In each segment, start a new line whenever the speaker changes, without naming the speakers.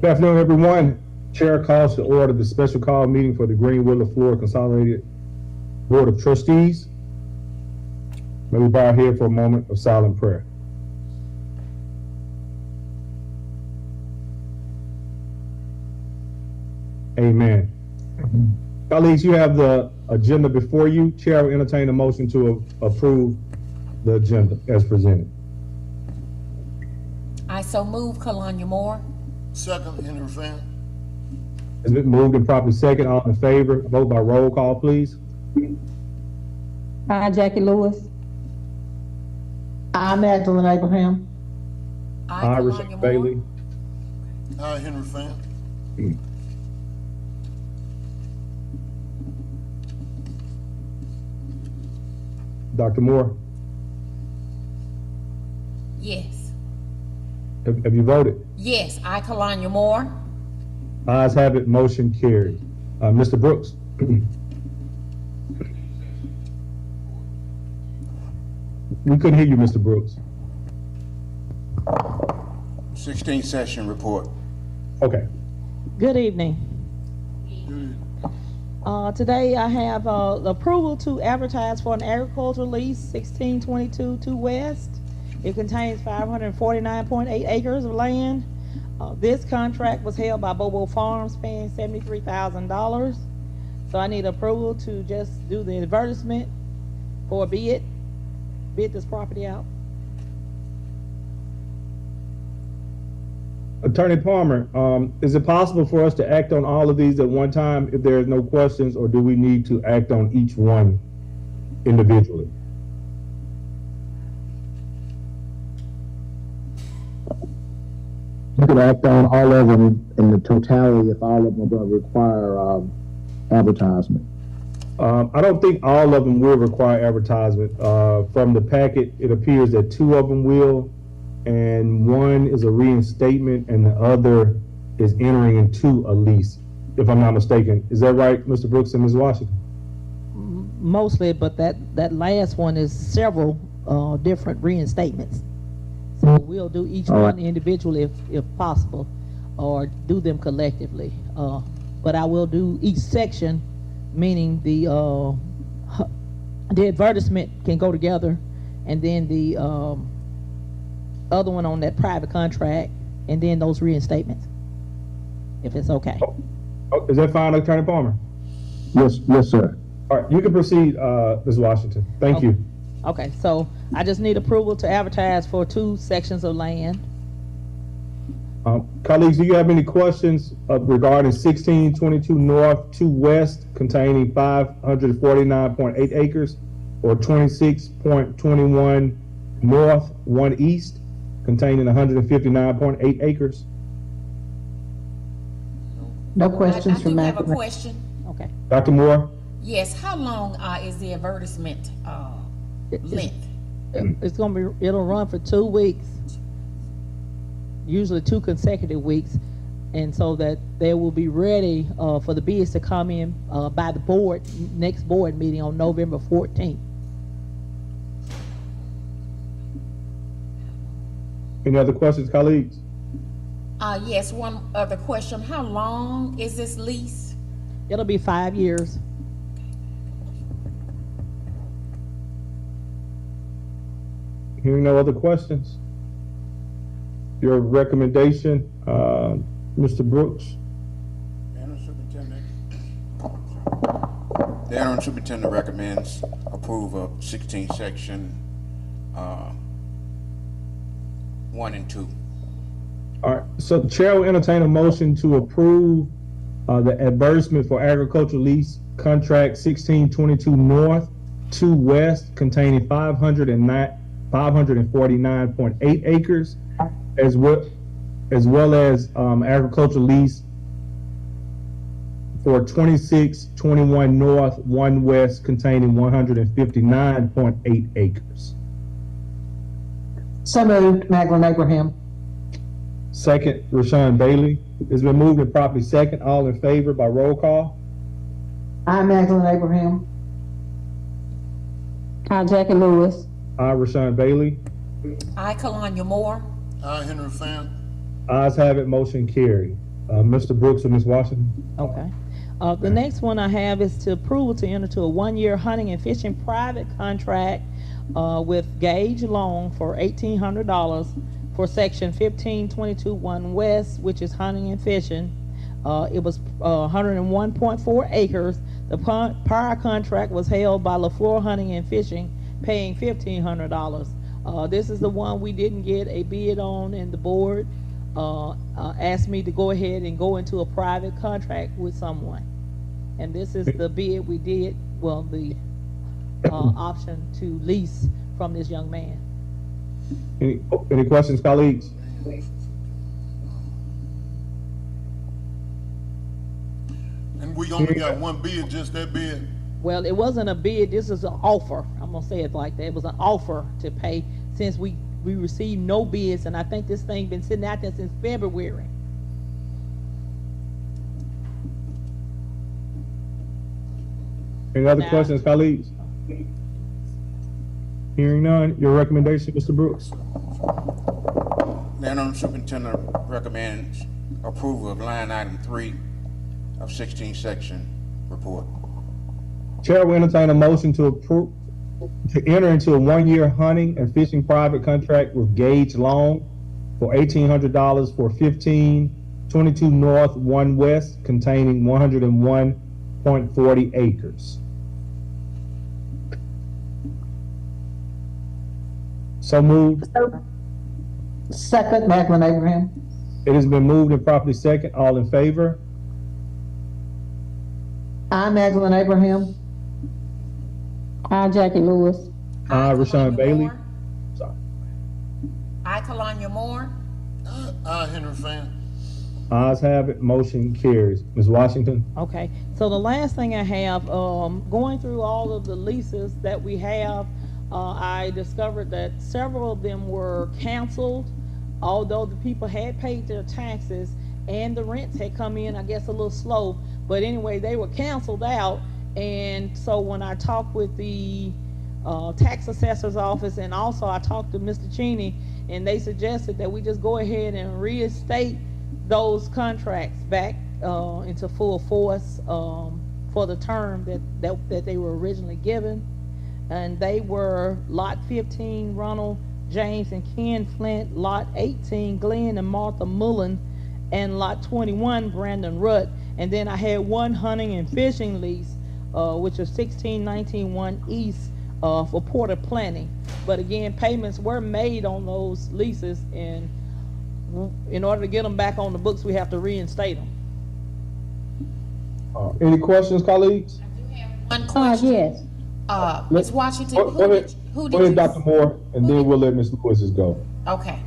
Good afternoon, everyone. Chair calls to order the special call meeting for the Green Willow Florida Consolidated Board of Trustees. May we bow our head for a moment of silent prayer. Amen. Colleagues, you have the agenda before you. Chair will entertain a motion to approve the agenda as presented.
I so move, Kalanya Moore.
Second, Henry Fan.
It's been moved and properly second. All in favor, vote by roll call, please.
Hi, Jackie Lewis.
I, Magdalene Abraham.
Aye, Rashawn Bailey.
Aye, Henry Fan.
Dr. Moore,
Yes.
have you voted?
Yes, I, Kalanya Moore.
Ayes have it, motion carried. Mr. Brooks? We couldn't hear you, Mr. Brooks.
16th session report.
Okay.
Good evening. Today I have the approval to advertise for an agricultural lease, 1622 2 West. It contains 549.8 acres of land. This contract was held by Bobo Farms, paying $73,000. So I need approval to just do the advertisement for a bid this property out.
Attorney Palmer, is it possible for us to act on all of these at one time if there is no questions, or do we need to act on each one individually?
You could act on all of them in the totality if all of them are going to require advertisement.
I don't think all of them will require advertisement. From the packet, it appears that 2 of them will, and 1 is a reinstatement and the other is entering into a lease, if I'm not mistaken. Is that right, Mr. Brooks and Ms. Washington?
Mostly, but that last one is several different reinstatements. So we'll do each
All
one
right.
individually if possible, or do them collectively. But I will do each section, meaning the advertisement can go together, and then the other one on that private contract, and then those reinstatements, if it's okay.
Oh, is that fine, Attorney Palmer?
Yes, sir.
All right, you can proceed, Ms. Washington. Thank you.
Okay, so I just need approval to advertise for 2 sections of land.
Colleagues, do you have any questions regarding 1622 North 2 West containing 549.8 acres, or 26.21 North 1 East containing 159.8 acres?
No
I
questions
do
from
have a
Magdalene.
question.
Okay.
Dr. Moore?
Yes, how long is the advertisement length?
It's gonna be, it'll run for 2 weeks, usually 2 consecutive weeks, and so that they will be ready for the bids to come in by the board, next board meeting on November 14th.
Any other questions, colleagues?
Yes, one other question. How long is this lease?
It'll be 5 years.
Hearing no other questions? Your recommendation, Mr. Brooks?
The interim superintendent recommends approval of 16th section 1 and 2.
All right, so the chair will entertain a motion to approve the advertisement for agricultural lease contract 1622 North 2 West containing 549.8 acres, as well as agricultural lease for 2621 North 1 West containing 159.8 acres.
So moved, Magdalene Abraham.
Second, Rashawn Bailey. It's been moved and properly second. All in favor by roll call?
I, Magdalene Abraham.
Hi, Jackie Lewis.
Aye, Rashawn Bailey.
I, Kalanya Moore.
Aye, Henry Fan.
Ayes have it, motion carried. Mr. Brooks or Ms. Washington?
Okay. The next one I have is to approval to enter to a one-year hunting and fishing private contract with Gage Long for $1,800 for section 1522-1 West, which is hunting and fishing. It was 101.4 acres. The prior contract was held by LaFleur Hunting and Fishing, paying $1,500. This is the one we didn't get a bid on, and the board asked me to go ahead and go into a private contract with someone. And this is the bid we did, well, the option to lease from this young man.
Any questions, colleagues?
And we only got one bid, just that bid?
Well, it wasn't a bid, this is an offer. I'm gonna say it like that. It was an offer to pay since we received no bids, and I think this thing been sitting out there since February.
Any other
Now-
questions, colleagues? Hearing none, your recommendation, Mr. Brooks?
The interim superintendent recommends approval of line item 3 of 16 section report.
Chair will entertain a motion to approve, to enter into a one-year hunting and fishing private contract with Gage Long for $1,800 for 1522 North 1 West, containing 101.40 acres. So moved.
Second, Magdalene Abraham.
It has been moved and properly second. All in favor?
I, Magdalene Abraham.
Hi, Jackie Lewis.
Aye, Rashawn
Kalanya
Bailey.
Moore.
Sorry.
I, Kalanya Moore.
Henry Fan.
Ayes have it, motion carries. Ms. Washington?
Okay, so the last thing I have, going through all of the leases that we have, I discovered that several of them were canceled, although the people had paid their taxes and the rents had come in, I guess, a little slow. But anyway, they were canceled out. And so when I talked with the tax assessor's office, and also I talked to Mr. Cheney, and they suggested that we just go ahead and reinstate those contracts back into full force for the term that they were originally given. And they were Lot 15, Ronald James and Ken Flint, Lot 18, Glenn and Martha Mullen, and Lot 21, Brandon Rutt. And then I had one hunting and fishing lease, which is 1619 East for Porter Planning. But again, payments were made on those leases, and in order to get them back on the books, we have to reinstate them.
Any questions, colleagues?
One question.
Yes.
Ms. Washington,
Go ahead,
who
go
did
ahead,
you?
Dr. Moore, and then we'll let Ms. Lewis's go.
Okay.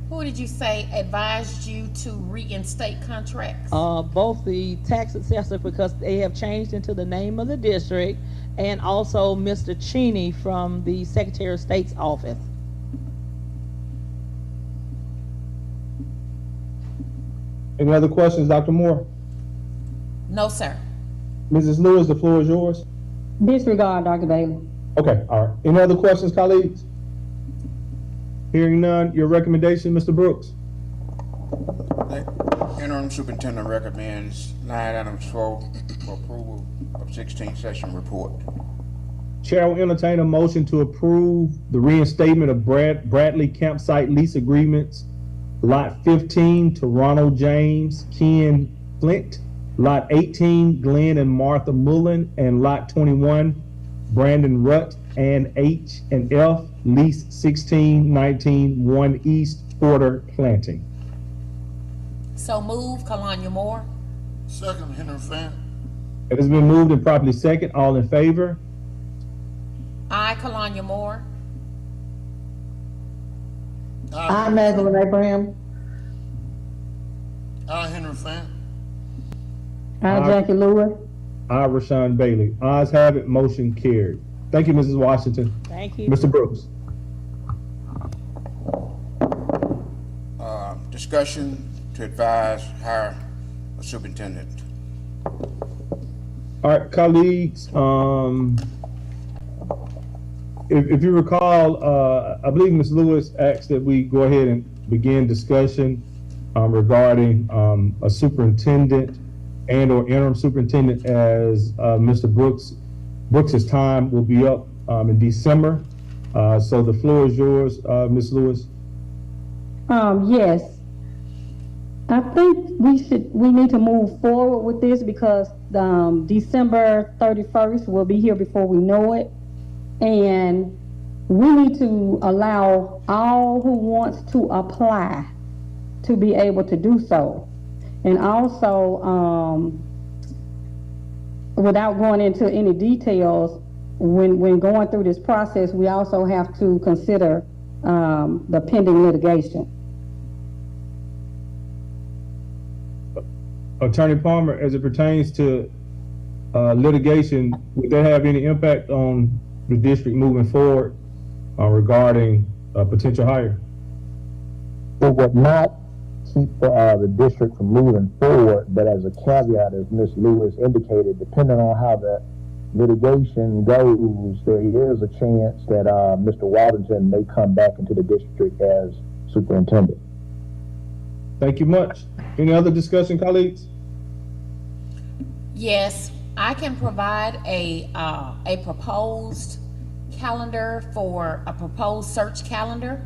Who did you say advised you to reinstate contracts?
Both the tax assessor, because they have changed into the name of the district, and also Mr. Cheney from the Secretary of State's office.
Any other questions, Dr. Moore?
No, sir.
Mrs. Lewis, the floor is yours.
Disregard, Dr. Bailey.
Okay, all right. Any other questions, colleagues? Hearing none, your recommendation, Mr. Brooks?
The interim superintendent recommends line item 12 for approval of 16 section report.
Chair will entertain a motion to approve the reinstatement of Bradley campsite lease agreements, Lot 15 to Ronald James, Ken Flint, Lot 18, Glenn and Martha Mullen, and Lot 21, Brandon Rutt and H and F, lease 1619 1 East Porter Planting.
So move, Kalanya Moore.
Second, Henry Fan.
It has been moved and properly second. All in favor?
I, Kalanya Moore.
I, Magdalene Abraham.
Henry Fan.
Hi,
Aye.
Jackie Lewis.
Aye, Rashawn Bailey. Ayes have it, motion carried. Thank you, Mrs. Washington.
Thank you.
Mr. Brooks?
Discussion to advise hire a superintendent.
All right, colleagues, if you recall, I believe Ms. Lewis asked that we go ahead and begin discussion regarding a superintendent and or interim superintendent as Mr. Brooks's time will be up in December. So the floor is yours, Ms. Lewis.
Yes. I think we need to move forward with this because, December 31st will be here before we know it. And we need to allow all who wants to apply to be able to do so. And also, without going into any details, when going through this process, we also have to consider, the pending litigation.
Attorney Palmer, as it pertains to litigation, would that have any impact on the district moving forward regarding a potential hire?
It would not keep the district from moving forward, but as a caveat, as Ms. Lewis indicated, depending on how the litigation goes, there is a chance that Mr. Waddington may come back into the district as superintendent.
Thank you much. Any other discussion, colleagues?
Yes, I can provide a proposed calendar for a proposed search calendar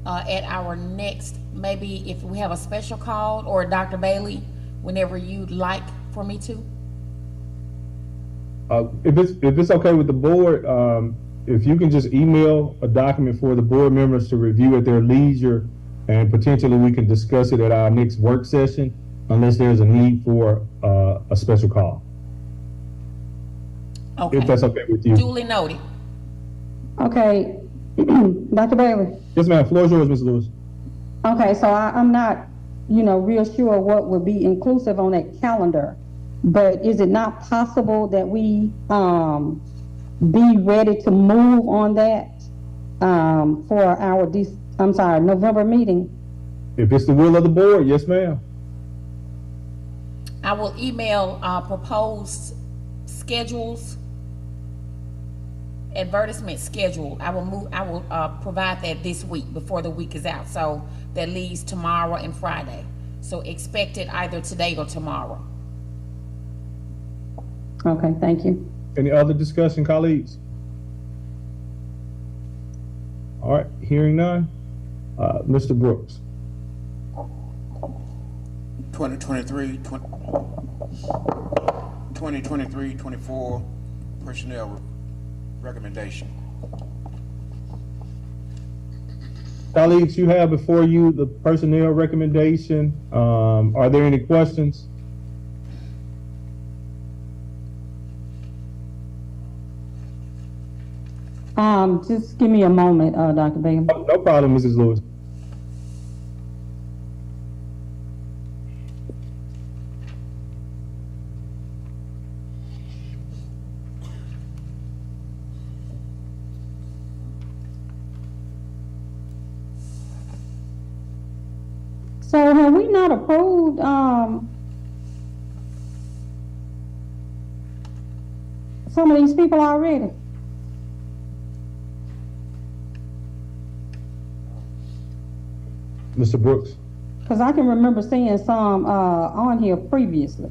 at our next, maybe if we have a special call, or Dr. Bailey, whenever you'd like for me to.
If it's okay with the board, if you can just email a document for the board members to review at their leisure, and potentially we can discuss it at our next work session, unless there's a need for a special call.
Okay.
If that's okay with you.
Duly noted.
Okay, Dr. Bailey.
Yes, ma'am. Floor is yours, Ms. Lewis.
Okay, so I'm not, real sure what would be inclusive on that calendar, but is it not possible that we, be ready to move on that, for our, November meeting?
If it's the will of the board, yes, ma'am.
I will email proposed schedules, advertisement schedule. I will provide that this week before the week is out. So that leaves tomorrow and Friday. So expect it either today or tomorrow.
Okay, thank you.
Any other discussion, colleagues? All right, hearing none. Mr. Brooks.
2023-24 personnel recommendation.
Colleagues, you have before you the personnel recommendation. Are there any questions?
Just give me a moment, Dr. Bailey.
No problem, Mrs. Lewis.
So have we not approved, some of these people already?
Mr. Brooks.
Because I can remember seeing some, on here previously.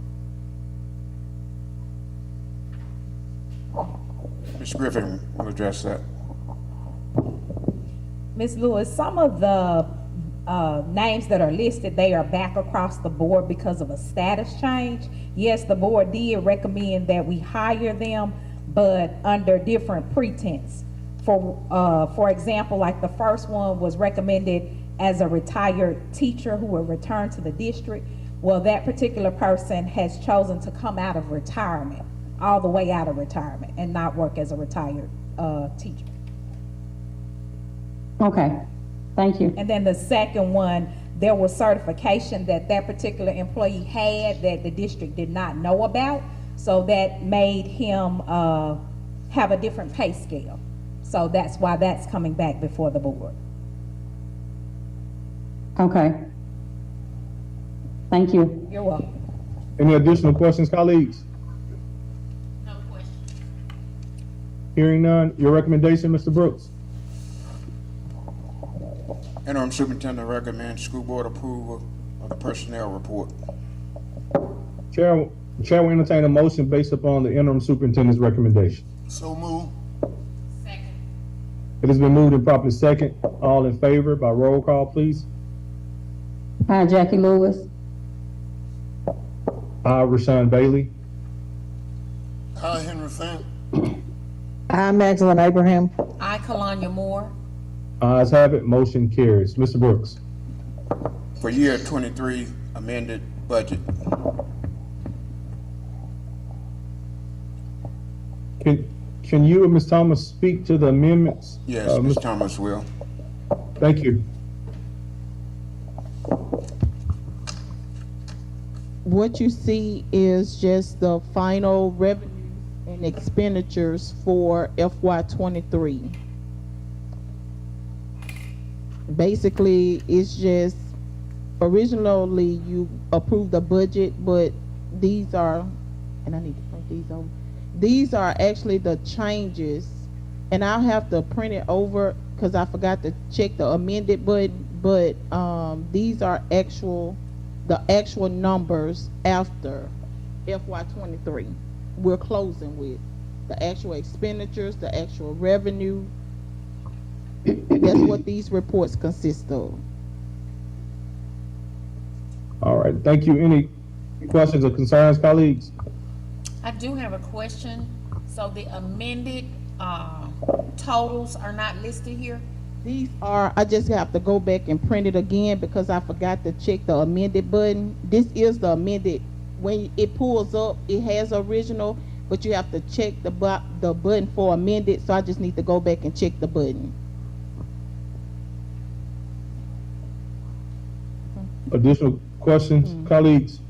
Ms. Griffin will address that.
Ms. Lewis, some of the names that are listed, they are back across the board because of a status change. Yes, the board did recommend that we hire them, but under different pretense. For example, like the first one was recommended as a retired teacher who will return to the district. Well, that particular person has chosen to come out of retirement, all the way out of retirement, and not work as a retired teacher.
Okay, thank you.
And then the second one, there was certification that that particular employee had that the district did not know about. So that made him have a different pay scale. So that's why that's coming back before the board.
Okay. Thank you.
You're welcome.
Any additional questions, colleagues?
No questions.
Hearing none. Your recommendation, Mr. Brooks.
Interim superintendent recommends school board approval the personnel report.
Chair will entertain a motion based upon the interim superintendent's recommendation.
So move.
Second.
It has been moved and properly second. All in favor by roll call, please.
Aye, Jackie Lewis.
Aye, Rashawn Bailey.
I, Henry Fant.
I, Magdalene Abraham.
I, Kalanya Moore.
Ayes have it, motion carries. Mr. Brooks.
For year 23 amended budget.
Can you and Ms. Thomas speak to the amendments?
Yes,
Ms.
Ms. Thomas will.
Thank you.
What you see is just the final revenues and expenditures for FY '23. Basically, it's just, originally you approved the budget, but these are, and I need to print these over. These are actually the changes, and I'll have to print it over because I forgot to check the amended button, but these are the actual numbers after FY '23. We're closing with the actual expenditures, the actual revenue. That's what these reports consist of.
All right, thank you. Any questions or concerns, colleagues?
I do have a question. So the amended, totals are not listed here?
These are, I just have to go back and print it again because I forgot to check the amended button. This is the amended. When it pulls up, it has original, but you have to check the button for amended, so I just need to go back and check the button.
Additional questions, colleagues?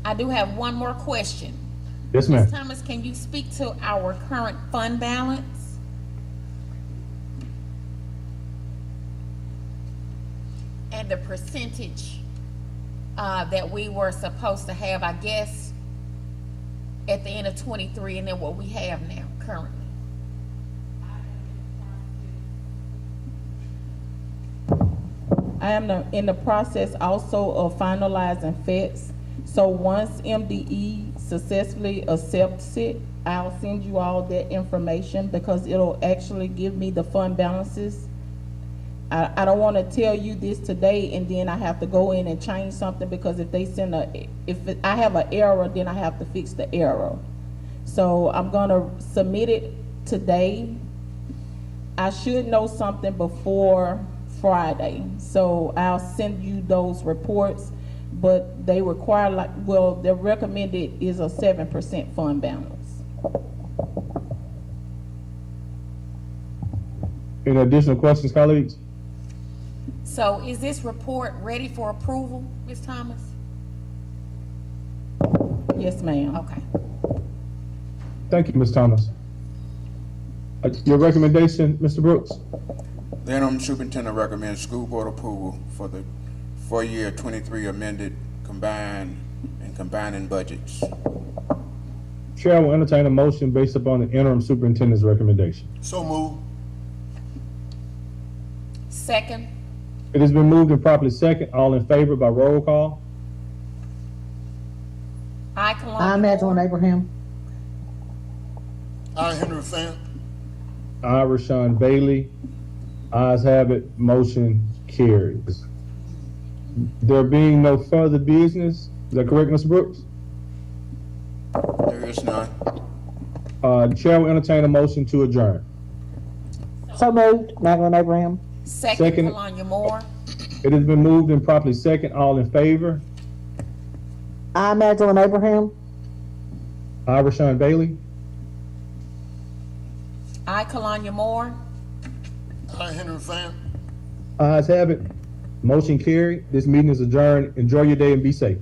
I do have one more question.
Yes,
Ms.
ma'am.
Thomas, can you speak to our current fund balance? And the percentage that we were supposed to have, I guess, at the end of '23, and then what we have now currently?
I am in the process also of finalizing FETs. So once MDE successfully accepts it, I'll send you all that information because it'll actually give me the fund balances. I don't want to tell you this today and then I have to go in and change something because if they send I have an error, then I have to fix the error. So I'm gonna submit it today. I should know something before Friday, so I'll send you those reports, but they require the recommended is a 7% fund balance.
Any additional questions, colleagues?
So is this report ready for approval, Ms. Thomas?
Yes, ma'am.
Okay.
Thank you, Ms. Thomas. Your recommendation, Mr. Brooks?
The interim superintendent recommends school board approval for year 23 amended combining budgets.
Chair will entertain a motion based upon the interim superintendent's recommendation.
So move.
Second.
It has been moved and properly second. All in favor by roll call?
I, Kalanya
I, Magdalene
Moore.
Abraham.
I, Henry Fant.
Aye, Rashawn Bailey. Ayes have it, motion carries. There being no further business, is that correct, Mr. Brooks?
There is none.
Chair will entertain a motion to adjourn.
So moved, Magdalene Abraham.
Second,
Second.
Kalanya Moore.
It has been moved and properly second. All in favor?
I, Magdalene Abraham.
Aye, Rashawn Bailey.
I, Kalanya Moore.
I, Henry Fant.
Ayes have it, motion carried. This meeting is adjourned. Enjoy your day and be safe.